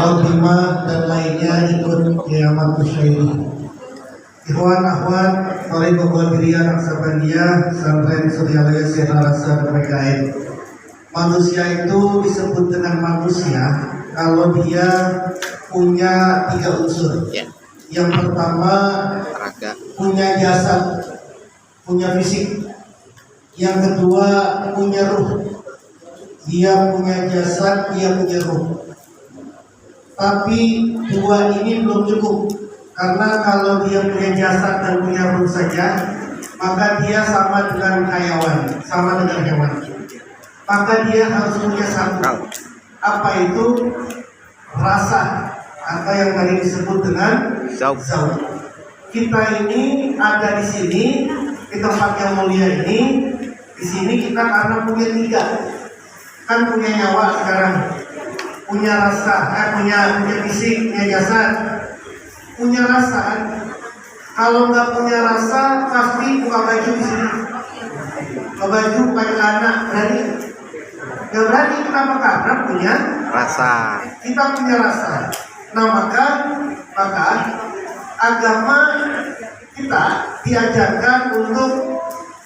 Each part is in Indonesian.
Al-Timah dan lainnya ikut kiamat musyairi. Ikhwan akhwat Tariqah Qadiriyah Naksabandia Pesantren Suryalaya Syekh Al-Hasan PKN. Manusia itu disebut dengan manusia kalau dia punya 3 unsur. Yang pertama punya jasad, punya fisik. Yang kedua punya ruh. Dia punya jasad, dia punya ruh. Tapi 2 ini belum cukup. Karena kalau dia punya jasad dan punya ruh saja, maka dia sama dengan hayawan, sama dengan hewan. Maka dia harus punya satu. Apa itu? Rasa. Atau yang tadi disebut dengan zauq. Kita ini ada di sini, di tempat yang mulia ini. Di sini kita karena punya 3. Kan punya nyawa sekarang, punya rasa, punya fisik, punya jasad, punya rasa. Kalau nggak punya rasa, pasti buka baju di sini, buka baju, pakai celana, berani? Nggak berani. Kenapa? Karena punya rasa. Kita punya rasa. Nah maka agama kita diajarkan untuk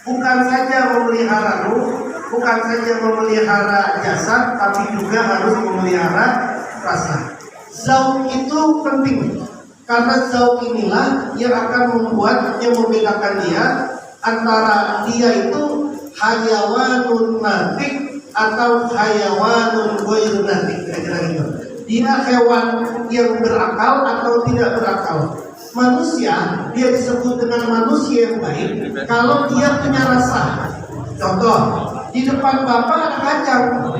bukan saja memelihara ruh, bukan saja memelihara jasad, tapi juga harus memelihara rasa. Zauq itu penting, karena zauq inilah yang akan membuat, yang membedakan dia antara dia itu hayawanun natik atau hayawanun ghairu natik. Dia hewan yang berakal atau tidak berakal. Manusia, dia disebut dengan manusia yang baik kalau dia punya rasa. Contoh, di depan bapak ada kacang,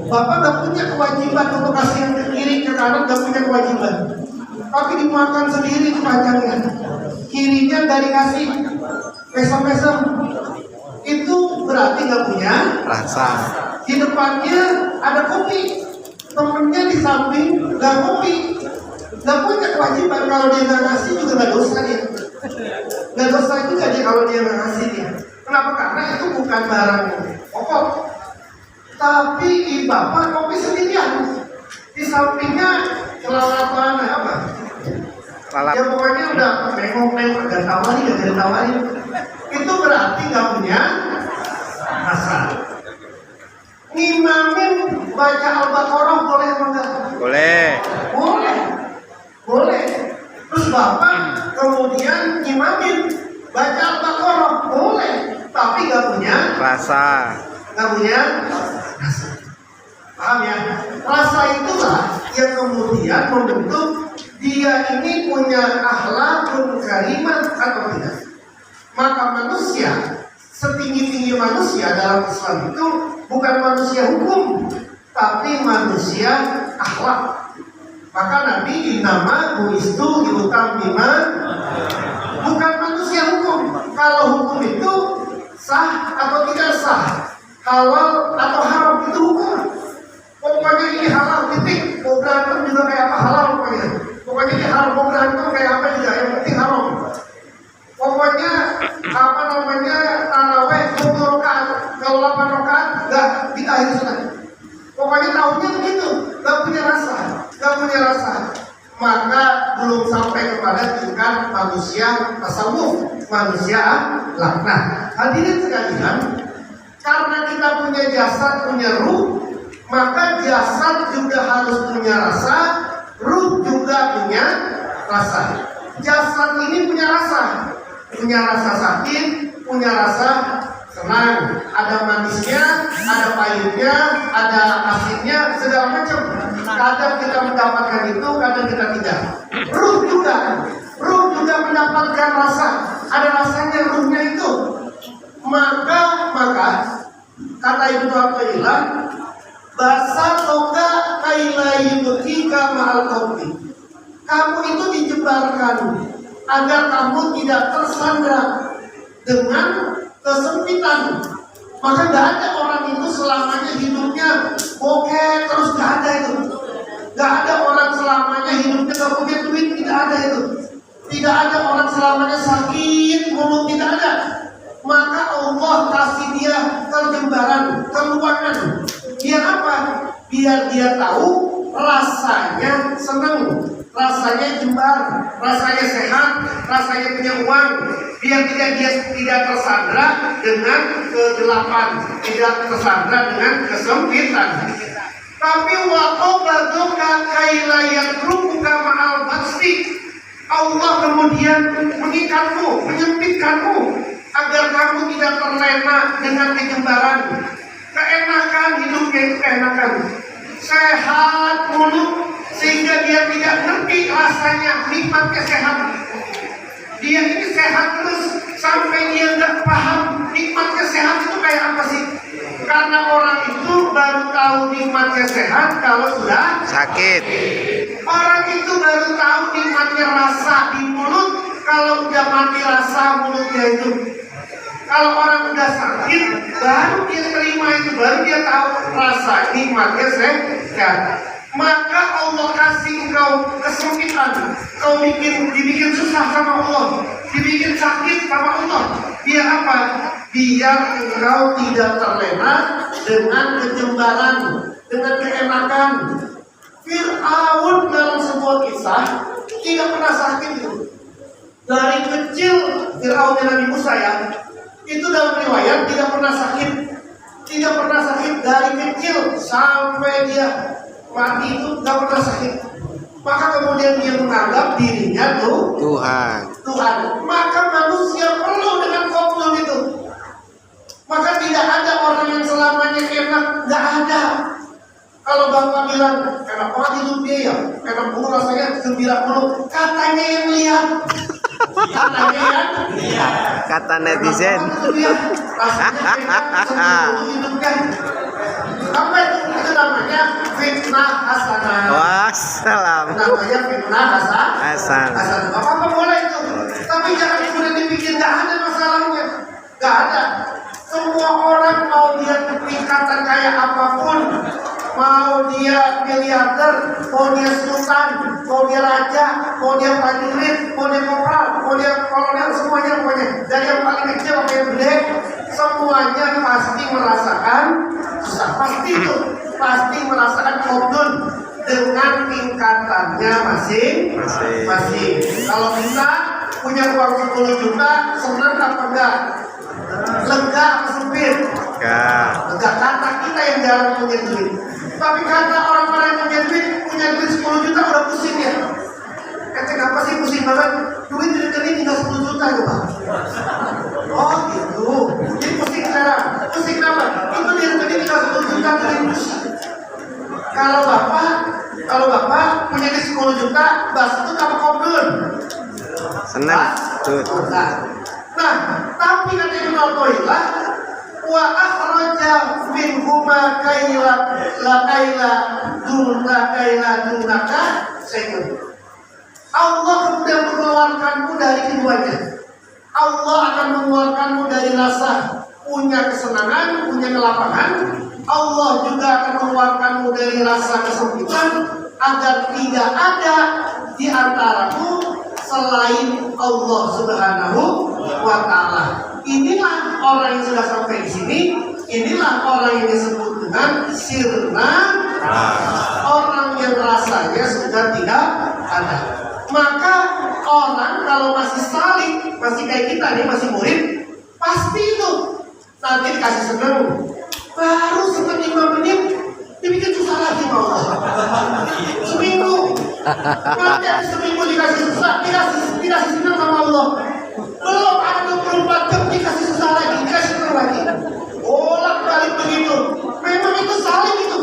bapak gak punya kewajiban untuk kasih yang ke kiri ke kanan, gak punya kewajiban, tapi dimakan sendiri kacangnya, kirinya gak dikasih, pesem-pesem, itu berarti gak punya rasa. Di depannya ada kopi, temennya di samping gak kopi, gak punya kewajiban. Kalau dia gak ngasih juga gak dosa dia, gak dosa juga dia kalau dia gak ngasih dia. Kenapa? Karena itu bukan barang pokok. Tapi bapak kopi sendirian, di sampingnya kelalapan apa? Ya pokoknya udah nengok-nengok, gak tawarin. Itu berarti gak punya rasa. Ngimamin baca Al-Baqarah boleh apa enggak? Boleh. Terus bapak kemudian ngimamin baca Al-Baqarah boleh, tapi gak punya rasa. Paham ya? Rasa itulah yang kemudian membentuk dia ini punya akhlakun karimah atau tidak. Maka manusia, setinggi-tinggi manusia dalam Islam itu bukan manusia hukum, tapi manusia akhlak. Maka Nabi nama buistu yutamima, bukan manusia hukum. Kalau hukum itu sah atau tidak sah, halal atau haram, itu hukum. Pokoknya ini halal, titik. Mau berantem juga kayak apa, halal pokoknya. Pokoknya ini halal, mau berantem kayak apa juga, yang penting haram. Pokoknya apa namanya, taraweh 20 rakaat, kalau 8 rakaat nggak di akhir sunnah. Pokoknya tahunnya begitu, nggak punya rasa. Maka belum sampai kepada tingkat manusia tasawuf, manusia laknah. Hadirin sekalian, karena kita punya jasad, punya ruh, maka jasad juga harus punya rasa, ruh juga punya rasa. Jasad ini punya rasa sakit, punya rasa senang, ada manisnya, ada pahitnya, ada asinnya, segala macam. Kadang kita mendapatkan itu, kadang kita tidak. Ruh juga mendapatkan rasa, ada rasanya ruhnya itu. Maka kata Ibnu Athaillah, basa toka kailai ketika mahal kopi. Kamu itu dijebarkan agar kamu tidak tersandra dengan kesempitan. Maka gak ada orang itu selamanya hidupnya bokeh terus, gak ada itu. Gak ada orang selamanya hidupnya gak punya duit, tidak ada itu. Tidak ada orang selamanya sakit mulut, tidak ada. Maka Allah kasih dia kelembaran, keluangan. Dia apa? biar dia tahu rasanya senang, rasanya jembar, rasanya sehat, rasanya punya uang, biar dia tidak tersandra dengan kegelapan, tidak tersandra dengan kesempitan. Tapi waqabaduka kaila yatrukuka ma'al basti. Allah kemudian mengikatmu, menyempitkanmu agar kamu tidak terlena dengan kejembaran. Keenakan hidupnya itu keenakan, sehat mulut, sehingga dia tidak ngerti rasanya nikmatnya sehat. Dia ini sehat terus sampai dia nggak paham nikmatnya sehat itu kayak apa sih. Karena orang itu baru tahu nikmatnya sehat kalau sudah sakit. Orang itu baru tahu nikmatnya rasa di mulut kalau udah mati rasa mulutnya itu. Kalau orang udah sakit, baru dia terima itu, baru dia tahu rasa nikmatnya sehat. Maka Allah kasih engkau kesempitan, kau dibikin susah sama Allah, dibikin sakit sama Allah. Biar apa? Biar engkau tidak terlena dengan kejembaran, dengan keenakan. Fir'aun dalam sebuah kisah tidak pernah sakit itu. Dari kecil Fir'aun Nabi Musa ya, itu dalam riwayat tidak pernah sakit, tidak pernah sakit dari kecil sampai dia mati itu tidak pernah sakit. Maka kemudian dia menganggap dirinya Tuhan. Maka manusia perlu dengan koplo itu. Maka tidak ada orang yang selamanya enak, nggak ada. Kalau bapak bilang enak banget hidup dia ya, enak banget rasanya gembira mulu, katanya yang lihat. Katanya yang lihat. Kata netizen. Apa itu namanya fitnah hasanah. Wassalam. Namanya fitnah hasanah. Apa boleh itu? Tapi jangan kemudian dipikir nggak ada masalahnya. Nggak ada. Semua orang mau dia tingkatan kayak apapun, mau dia miliarder, mau dia sultan, mau dia raja, mau dia prajurit, mau dia kopral, mau dia kolonel, semuanya. Dari yang paling kecil sampai yang gede, semuanya pasti merasakan susah. Pasti merasakan kodun dengan tingkatannya masing-masing. Kalau kita punya uang 10 juta, senang apa enggak? Lega apa sempit? Lega. Kata kita yang jarang punya duit. Tapi kata orang-orang yang punya duit 10 juta udah pusing ya. Kenapa sih pusing banget? Duit di rekening tinggal 10 juta ya Pak. Oh gitu. Jadi pusing sekarang. Pusing apa? Itu di rekening tinggal 10 juta terus. Kalau bapak punya duit 10 juta, bas itu kamu kodun. Senang. Nah, tapi kata Ibnu Athaillah, wa akhraja minhuma kaila dunaka sayun. Allah kemudian mengeluarkanmu dari keduanya. Allah akan mengeluarkanmu dari rasa punya kesenangan, punya kelapangan. Allah juga akan mengeluarkanmu dari rasa kesempitan agar tidak ada di antaramu selain Allah Subhanahu wa Ta'ala. Inilah orang yang sudah sampai di sini. Inilah orang yang disebut dengan sirna, orang yang rasanya sudah tidak ada. Maka orang kalau masih salih, masih kayak kita nih, masih murid, pasti itu nanti dikasih seneng, baru seneng 5 menit dibikin susah lagi sama Allah. Seminggu nanti ada seminggu dikasih susah, dikasih senang sama Allah. Belum ada 24 jam dikasih susah lagi, dikasih senang lagi. Bolak balik begitu. Memang itu saling itu.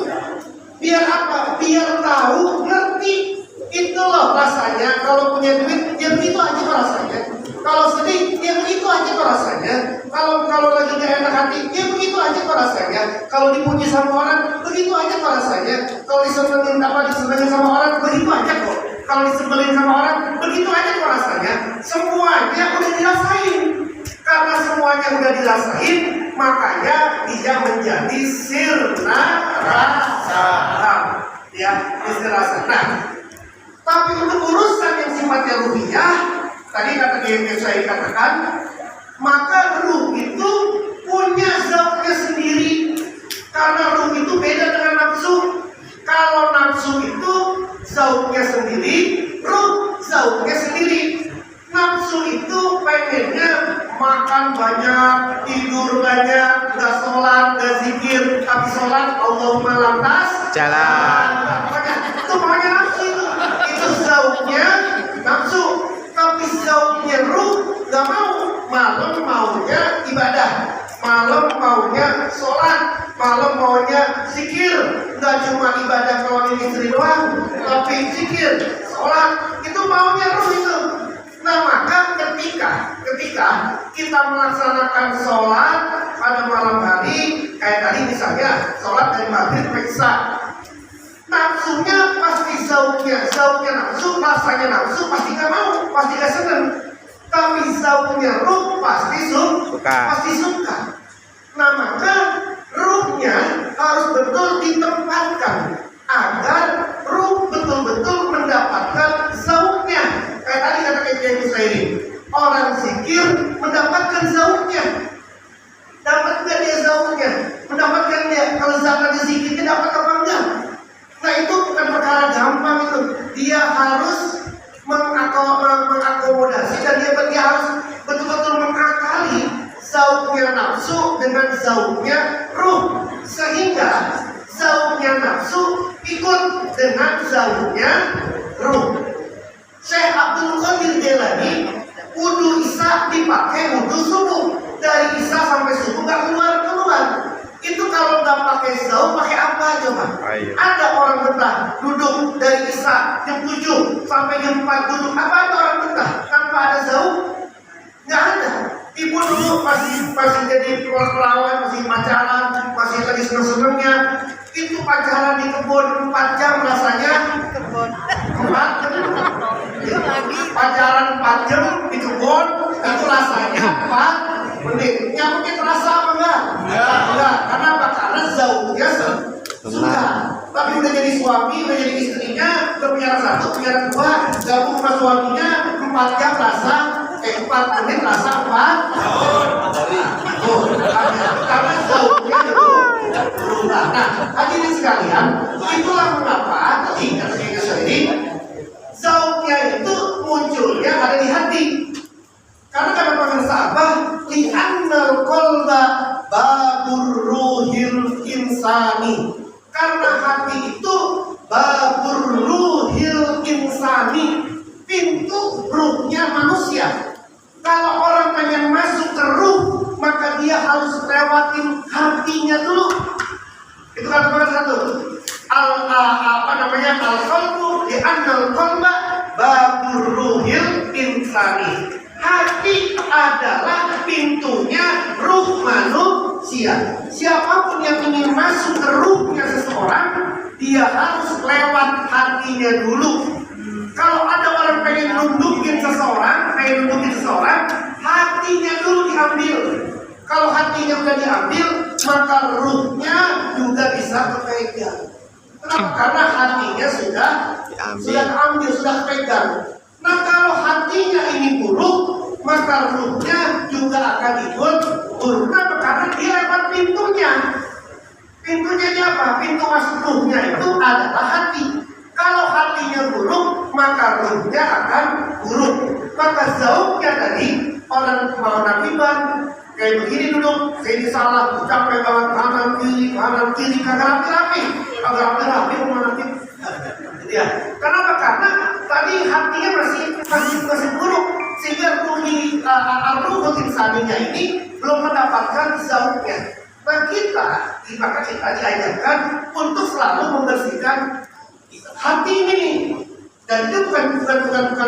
Biar apa? Biar tahu, ngerti. Itulah rasanya kalau punya duit, dia begitu aja rasanya. Kalau sedih, dia begitu aja rasanya. Kalau lagi gak enak hati, dia begitu aja rasanya. Kalau dipuji sama orang, begitu aja rasanya. Kalau disenengin sama orang, begitu aja kok. Kalau disebelin sama orang, begitu aja rasanya. Semuanya udah dirasain. Karena semuanya udah dirasain, makanya dia menjadi sirna rasa. Ya, rasa. Nah, tapi untuk urusan yang sifatnya ruhiyah, tadi kata yang saya katakan, maka ruh itu punya zatnya sendiri. Karena ruh itu beda dengan nafsu. banyak, tidur banyak, nggak sholat, nggak zikir, tapi sholat Allahumma lantas Jalan. itu maunya nafsu itu zauknya nafsu, tapi zauknya ruh nggak mau. Malam maunya ibadah, malam maunya sholat, malam maunya zikir. Nggak cuma ibadah kalau istri doang, tapi zikir, sholat, itu maunya ruh itu. Nah maka ketika kita melaksanakan sholat pada malam hari, kayak tadi misalnya sholat dari maghrib sampai isya, nafsunya pasti zauknya nafsu, rasanya nafsu pasti nggak mau, pasti nggak seneng. Tapi zauknya ruh pasti suka. Nah maka ruhnya harus betul ditempatkan agar ruh betul-betul mendapatkan zauknya. Kayak tadi kata Kiai Musairin, orang zikir mendapatkan zauknya. Dapat nggak dia zauknya? Mendapatkan dia kelezatan zikirnya, dapat apa enggak? Nah itu bukan perkara gampang itu. Dia harus mengakomodasi dan dia harus betul-betul mengakali zauknya nafsu dengan zauknya ruh, sehingga zauknya nafsu ikut dengan zauknya ruh. Syekh Abdul Qadir Jailani wudu isya dipakai wudu subuh, dari isya sampai subuh nggak keluar. Itu kalau nggak pakai zauk pakai apa coba? Ada orang betah duduk dari isya jam 7 sampai jam 4 duduk, apa ada orang betah tanpa ada zauk? Nggak ada. Ibu dulu masih jadi perawan, masih pacaran, masih lagi seneng-senengnya, itu pacaran di kebun 4 jam rasanya. 4 pacaran 4 jam di kebun itu rasanya 4 menit. Yang mungkin terasa apa enggak? Enggak. Karena apa? Karena zauknya sudah. Tapi udah jadi suami, udah jadi istrinya, udah punya anak 1, punya anak 2, gabung sama suaminya 4 jam rasa 4 menit rasa 4 karena zauknya berubah. Nah, hadirin sekalian, itulah mengapa tadi kata ini zauknya itu munculnya ada di hati. Karena kata sahabat, li'annal qalba babur ruhil insani. Karena hati itu babur ruhil insani, pintu ruhnya manusia. Kalau orang pengen masuk ke ruh, maka dia harus lewatin hatinya dulu. Itu kata nomor 1. Al-qalbu li'annal qalba babur ruhil insani. Hati adalah pintunya ruh manusia. Siapapun yang ingin masuk ke ruhnya seseorang, dia harus lewat hatinya dulu. Kalau ada orang pengen nundukin seseorang, hatinya dulu diambil. Kalau hatinya udah diambil, maka ruhnya juga bisa kepegang. Kenapa? Karena hatinya sudah diambil, sudah kepegang. Nah kalau hatinya ini buruk, maka ruhnya juga akan ikut buruk. Kenapa? Karena dia lewat pintunya. Pintunya apa? Pintu masuk ruhnya itu adalah hati. Kalau hatinya buruk, maka ruhnya akan buruk. Maka zauknya tadi, orang mau nakiban, kayak begini duduk, ini salah, capek banget, kanan kiri, kagak rapi, mau nanti. Ya, kenapa? Karena tadi hatinya masih buruk, sehingga ruh insaninya ini belum mendapatkan zauknya. Nah maka kita diajarkan untuk selalu membersihkan hati ini. Dan itu bukan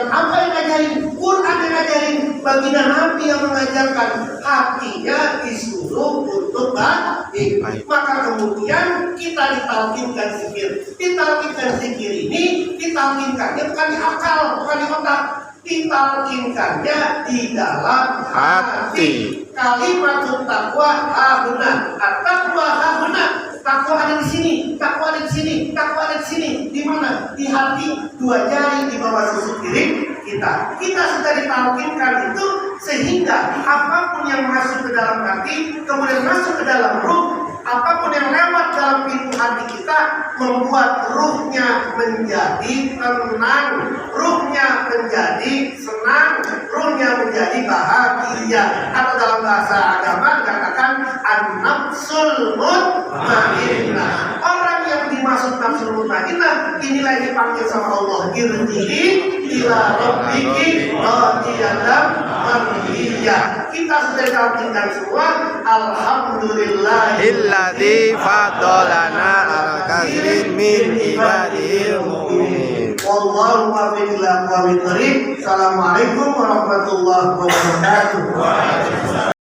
apa yang ngajarin, Quran yang ngajarin, baginda Nabi yang mengajarkan. Hatinya disuruh untuk baik. Maka kemudian kita ditalkinkan zikir. Ditalkinkan zikir ini, ditalkinkannya bukan di akal, bukan di otak, ditalkinkannya di dalam hati. Kalimat takwa hahuna, at-taqwa hahuna. Takwa ada di sini, takwa ada di sini, takwa ada di sini. Di mana? Di hati, 2 jari di bawah susu kiri kita. Kita sudah ditalkinkan itu, sehingga apapun yang masuk ke dalam hati, kemudian masuk ke dalam ruh, apapun yang lewat dalam pintu hati kita membuat ruhnya menjadi tenang, ruhnya menjadi senang, ruhnya menjadi bahagia. Atau dalam bahasa agama dikatakan an-nafsul mutmainnah. Orang yang dimaksud nafsul mutmainnah inilah yang dipanggil sama Allah, irji'i ila rabbiki radiyatan mardiyah. Kita sudah sampaikan semua. Alhamdulillah Illadzi fadolana ala katsirin min ibadil mu'minin. Wallahu a'lam bishawab. Assalamualaikum warahmatullahi wabarakatuh.